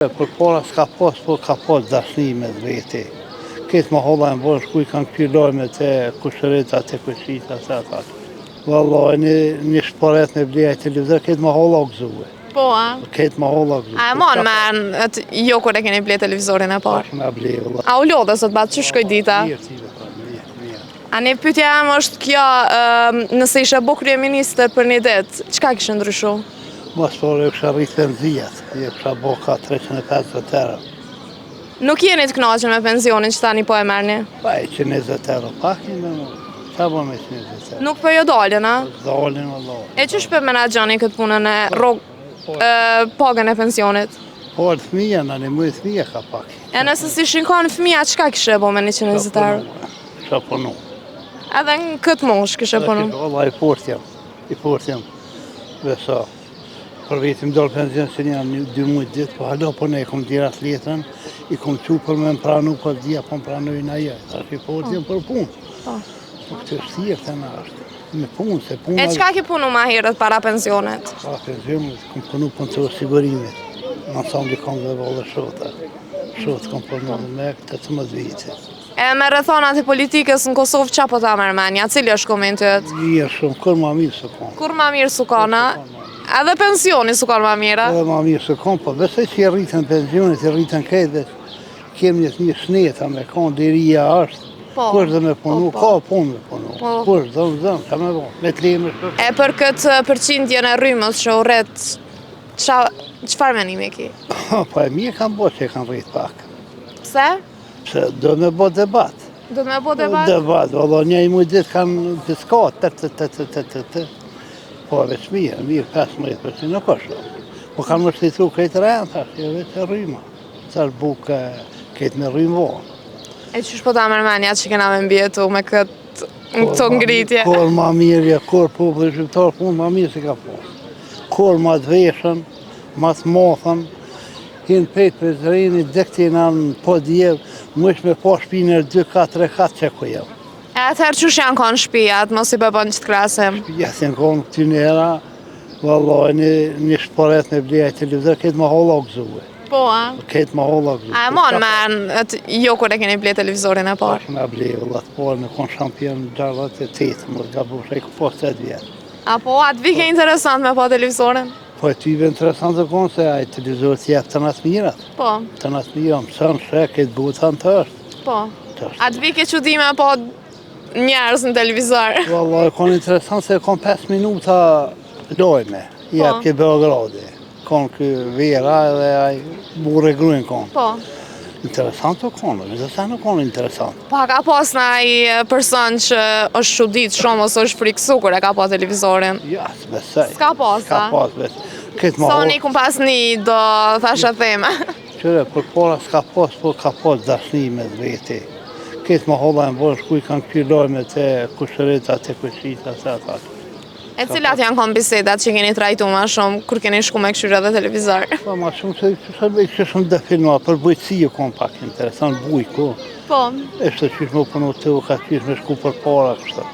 Për para s'ka pas, po ka pas dashni me veti. Këtë më holla në bosh, ku i kanë këty lojme të kushërita, të kushita, të ata. Vallaj, një shparet me bleja televizor, këtë më holla u gëzue. Po, a? Këtë më holla u gëzue. A e mon me jo kur e keni ble televizorin e parë? Me bleja, vallaj. A u lodhe sot batë, që shkoj dita? Mirë. A një pytja em është kjo, nëse ishe bu kryeministër për një ditë, qka kishë ndryshu? Mas por e kësha rritë penziat, e kësha bo ka 350 euro. Nuk jeni të knaqen me pensionin që tani po e merrni? Pa e 120 euro, pak një me mu. Qa bo me 120 euro? Nuk po jo dalin, a? Dalin, vallaj. E që shpe menagjani këtë punën e pagën e pensionit? Po e fëmija, në një mëjë fëmija ka pak. E nëse si shinkon fëmija, qka kishe bo me 120 euro? Qa punu. Edhe në këtë mosh kishe punu? Valla i portjam. Besa, për vitim dorë penzion se një 2 muaj ditë, po halo po ne kom tira letën, i kom qu për me më pranu, po dhja po më pranoj në ajo. Tash i portjam për punë. Po këtë është thjerë të në është. Me punë, se punë... E qka ki punu ma herët para pensionit? Para pensionit, kom punu për të sigurimit. Në nësam di kom dhe vallë shota. Shotë kom punu me 18 vite. E me rrethonat e politikës në Kosovë, qa po ta mërmenja? Cili është komentet? Mirë shumë, kur ma mirë së kom. Kur ma mirë su kona? Edhe pensioni su konë ma mira? Edhe ma mirë së kom, po besoj që i rritën pensionit, i rritën këtë, kem një shneta me konë, dirija është. Kush dhe me punu, ka punë me punu. Kush dhe, ka me bo, me të lemë është. E për këtë përqindjen e rrymës që u rrit, qëfar menimi ki? Po e mirë kam bo që e kanë rritë pak. Pse? Pse do me bo debat. Do me bo debat? Debat, valla një i mujtë ditë kanë piskat, po veç mirë, 15% nuk është. Po kanë më shtitu këtë rënë, tash, e veç e rryma. Tash bukë këtë me rrymë vonë. E qësh po ta mërmenja që kena me mbjetu me këtë ngritje? Kur ma mirë, kur popullë shqiptarë punë, ma mirë si ka punë. Kur ma të veshën, ma të mothën, hinë pejtë për zërini, dektina në po djevë, më ishme po shpinë 2-4 që ku jemë. E atëherë qësh janë konë shpijat, mos i përbën që të krasim? Shpijat janë konë këtë njëra, vallaj, një shparet me bleja televizor, këtë më holla u gëzue. Po, a? Këtë më holla u gëzue. A e mon me jo kur e keni ble televizorin e parë? Me ble, vëllat, po, me konë shampion 68, më të gabush, e ku po 7 vjetë. A po, atë vike interesant me po televizorin? Po e tyve interesant të konë se a i televizor t'jep të natë mirat. Po. Të natë mirat, mësën shë, këtë butan të është. Po. Atë vike që di me po njerës në televizor? Valla, e konë interesant se e konë 5 minuta lojme, jep ke Beogradi. Konë kë vera edhe a i burë e grujnë konë. Po. Interesant të konë, në se në konë interesant. Pa ka pas në i person që është shudit shumë ose është friksu kur e ka pa televizorin? Ja, s'besej. S'ka pas, S'ka pas, besej. Sa një kum pas një do thasha theme? Qëre, për para s'ka pas, po ka pas dashni me veti. Këtë më holla në bosh, ku i kanë këty lojme të kushërita, të kushita, të ata. E cilat janë konë bisedat që keni trajtu ma shumë, kur keni shku me këshyra dhe televizor? Po, ma shumë se kështë shumë dhe filma, për bujtësijë konë pak interesant, bujko. Po. Eshte qysh më punu të u ka qysh me shku për para, kështë.